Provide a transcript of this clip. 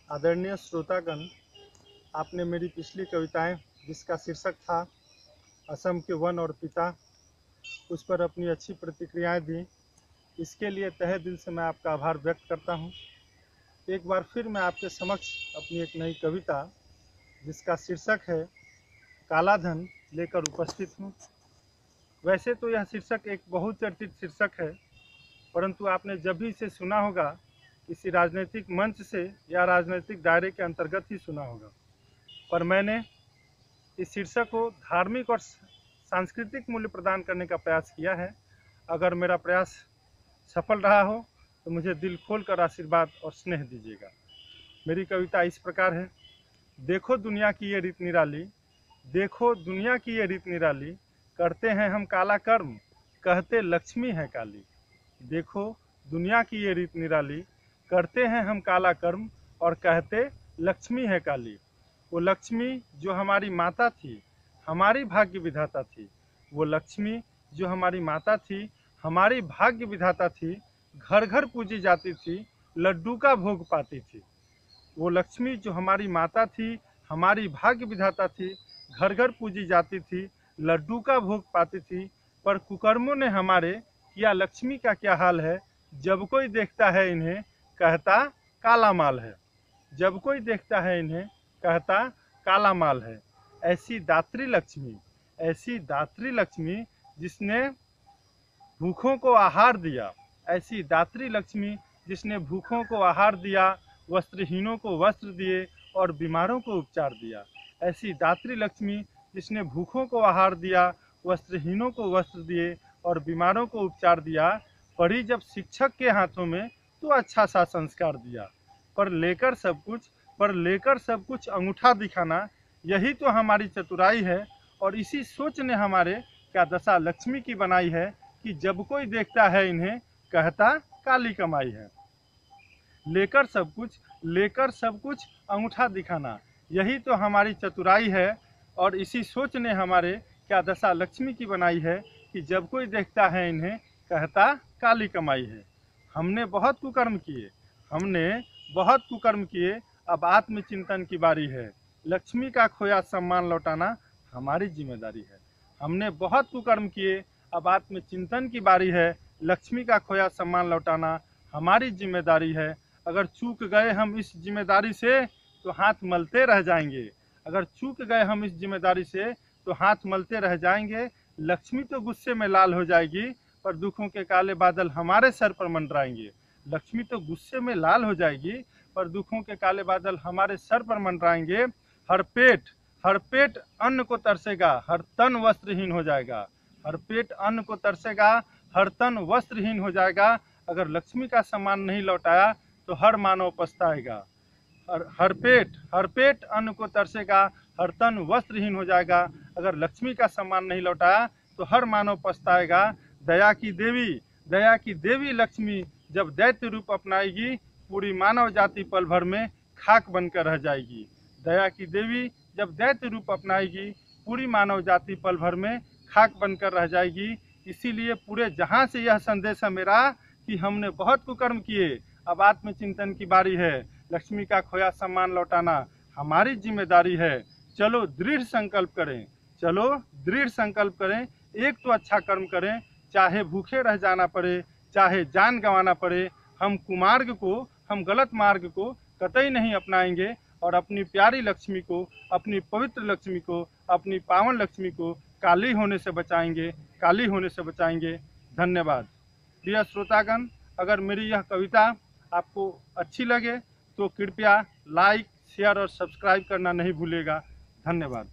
आदरणीय श्रोतागण, आपने मेरी पिछली कविताएं जिसका शीर्षक था असम के वन और पिता, उस पर अपनी अच्छी प्रतिक्रियाएं दी। इसके लिए तहे दिल से मैं आपका आभार व्यक्त करता हूं। एक बार फिर मैं आपके समक्ष अपनी एक नई कविता जिसका शीर्षक है काला धन लेकर उपस्थित हूं। वैसे तो यह शीर्षक एक बहुत चर्चित शीर्षक है, परंतु आपने जब भी इसे सुना होगा किसी राजनीतिक मंच से या राजनीतिक दायरे के अंतर्गत ही सुना होगा। पर मैंने इस शीर्षक को धार्मिक और सांस्कृतिक मूल्य प्रदान करने का प्रयास किया है। अगर मेरा प्रयास सफल रहा हो तो मुझे दिल खोलकर आशीर्वाद और स्नेह दीजिएगा। मेरी कविता इस प्रकार है। देखो दुनिया की ये रीत निराली, देखो दुनिया की ये रीत निराली, करते हैं हम काला कर्म, कहते लक्ष्मी है काली। देखो दुनिया की ये रीत निराली, करते हैं हम काला कर्म और कहते लक्ष्मी है काली। वो लक्ष्मी जो हमारी माता थी, हमारी भाग्य विधाता थी। वो लक्ष्मी जो हमारी माता थी, हमारी भाग्य विधाता थी। घर घर पूजी जाती थी, लड्डू का भोग पाती थी। वो लक्ष्मी जो हमारी माता थी, हमारी भाग्य विधाता थी। घर घर पूजी जाती थी, लड्डू का भोग पाती थी। पर कुकर्मों ने हमारे किया लक्ष्मी का क्या हाल है। जब कोई देखता है इन्हें कहता काला माल है। जब कोई देखता है इन्हें कहता काला माल है। ऐसी दात्री लक्ष्मी, ऐसी दात्री लक्ष्मी जिसने भूखों को आहार दिया। ऐसी दात्री लक्ष्मी जिसने भूखों को आहार दिया, वस्त्रहीनों को वस्त्र दिए और बीमारों को उपचार दिया। ऐसी दात्री लक्ष्मी जिसने भूखों को आहार दिया, वस्त्रहीनों को वस्त्र दिए और बीमारों को उपचार दिया। पढ़ी जब शिक्षक के हाथों में तो अच्छा सा संस्कार दिया। पर लेकर सब कुछ अंगूठा दिखाना, यही तो हमारी चतुराई है। और इसी सोच ने हमारे क्या दशा लक्ष्मी की बनाई है कि जब कोई देखता है इन्हें कहता काली कमाई है। लेकर सब कुछ अंगूठा दिखाना, यही तो हमारी चतुराई है। और इसी सोच ने हमारे क्या दशा लक्ष्मी की बनाई है कि जब कोई देखता है इन्हें कहता काली कमाई है। हमने बहुत कुकर्म किए, अब आत्मचिंतन की बारी है। लक्ष्मी का खोया सम्मान लौटाना हमारी जिम्मेदारी है। हमने बहुत कुकर्म किए, अब आत्मचिंतन की बारी है। लक्ष्मी का खोया सम्मान लौटाना हमारी जिम्मेदारी है। अगर चूक गए हम इस जिम्मेदारी से तो हाथ मलते रह जाएंगे। अगर चूक गए हम इस जिम्मेदारी से तो हाथ मलते रह जाएंगे। लक्ष्मी तो गुस्से में लाल हो जाएगी, पर दुखों के काले बादल हमारे सर पर मंडराएंगे। लक्ष्मी तो गुस्से में लाल हो जाएगी, पर दुखों के काले बादल हमारे सर पर मंडराएंगे। हर पेट अन्न को तरसेगा, हर तन वस्त्रहीन हो जाएगा। हर पेट अन्न को तरसेगा, हर तन वस्त्रहीन हो जाएगा। अगर लक्ष्मी का सम्मान नहीं लौटाया तो हर मानव पछताएगा। हर पेट अन्न को तरसेगा, हर तन वस्त्रहीन हो जाएगा। अगर लक्ष्मी का सम्मान नहीं लौटाया तो हर मानव पछताएगा। दया की देवी लक्ष्मी जब दैत्य रूप अपनाएगी, पूरी मानव जाति पल भर में खाक बनकर रह जाएगी। दया की देवी जब दैत्य रूप अपनाएगी, पूरी मानव जाति पल भर में खाक बनकर रह जाएगी। इसीलिए पूरे जहां से यह संदेश है मेरा कि हमने बहुत कुकर्म किए, अब आत्मचिंतन की बारी है। लक्ष्मी का खोया सम्मान लौटाना हमारी जिम्मेदारी है। चलो दृढ़ संकल्प करें, एक तो अच्छा कर्म करें, चाहे भूखे रह जाना पड़े, चाहे जान गंवाना पड़े। हम कुमार्ग को, हम गलत मार्ग को कतई नहीं अपनाएंगे और अपनी प्यारी लक्ष्मी को, अपनी पवित्र लक्ष्मी को, अपनी पावन लक्ष्मी को काली होने से बचाएंगे। धन्यवाद। प्रिय श्रोतागण, अगर मेरी यह कविता आपको अच्छी लगे तो कृपया लाइक, शेयर और सब्सक्राइब करना नहीं भूलिएगा। धन्यवाद।